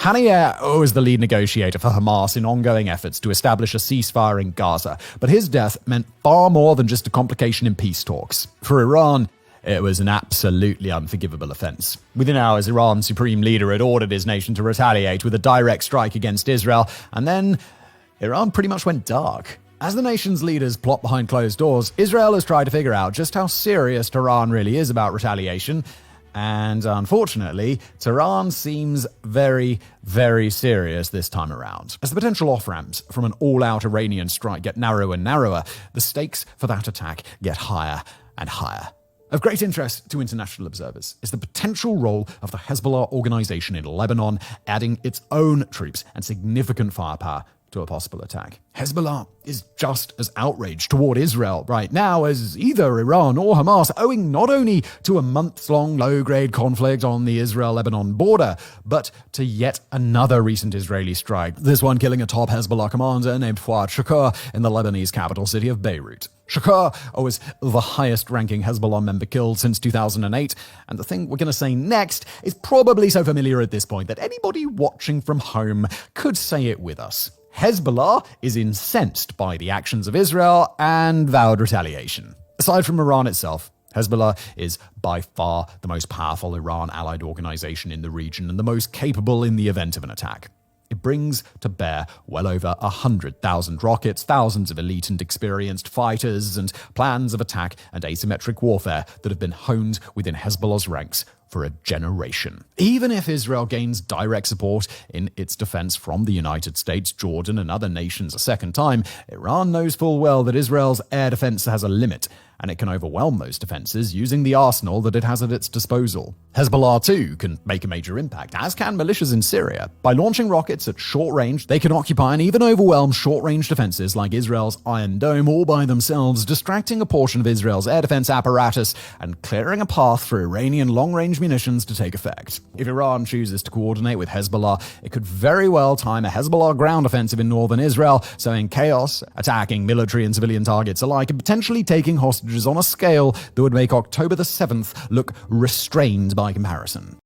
Haniyeh was the lead negotiator for Hamas in ongoing efforts to establish a ceasefire in Gaza, but his death meant far more than just a complication in peace talks. For Iran, it was an absolutely unforgivable offense. Within hours, Iran's supreme leader had ordered his nation to retaliate with a direct strike against Israel, and then Iran pretty much went dark. As the nation's leaders plot behind closed doors, Israel has tried to figure out just how serious Tehran really is about retaliation. And unfortunately, Tehran seems very, very serious this time around. As the potential off-ramps from an all-out Iranian strike get narrower and narrower, the stakes for that attack get higher and higher. Of great interest to international observers is the potential role of the Hezbollah organization in Lebanon, adding its own troops and significant firepower to a possible attack. Hezbollah is just as outraged toward Israel right now as either Iran or Hamas, owing not only to a months-long low-grade conflict on the Israel-Lebanon border, but to yet another recent Israeli strike, this one killing a top Hezbollah commander named Fuad Shukr in the Lebanese capital city of Beirut. Shukr was the highest-ranking Hezbollah member killed since 2008, and the thing we're going to say next is probably so familiar at this point that anybody watching from home could say it with us. Hezbollah is incensed by the actions of Israel and vowed retaliation. Aside from Iran itself, Hezbollah is by far the most powerful Iran-allied organization in the region and the most capable in the event of an attack. It brings to bear well over 100,000 rockets, thousands of elite and experienced fighters, and plans of attack and asymmetric warfare that have been honed within Hezbollah's ranks for a generation. Even if Israel gains direct support in its defense from the United States, Jordan, and other nations a second time, Iran knows full well that Israel's air defense has a limit, and it can overwhelm those defenses using the arsenal that it has at its disposal. Hezbollah, too, can make a major impact, as can militias in Syria. By launching rockets at short range, they can occupy and even overwhelm short-range defenses like Israel's Iron Dome all by themselves, distracting a portion of Israel's air defense apparatus and clearing a path for Iranian long-range munitions to take effect. If Iran chooses to coordinate with Hezbollah, it could very well time a Hezbollah ground offensive in northern Israel, sowing chaos, attacking military and civilian targets alike, and potentially taking hostages on a scale that would make October the 7th look restrained by comparison.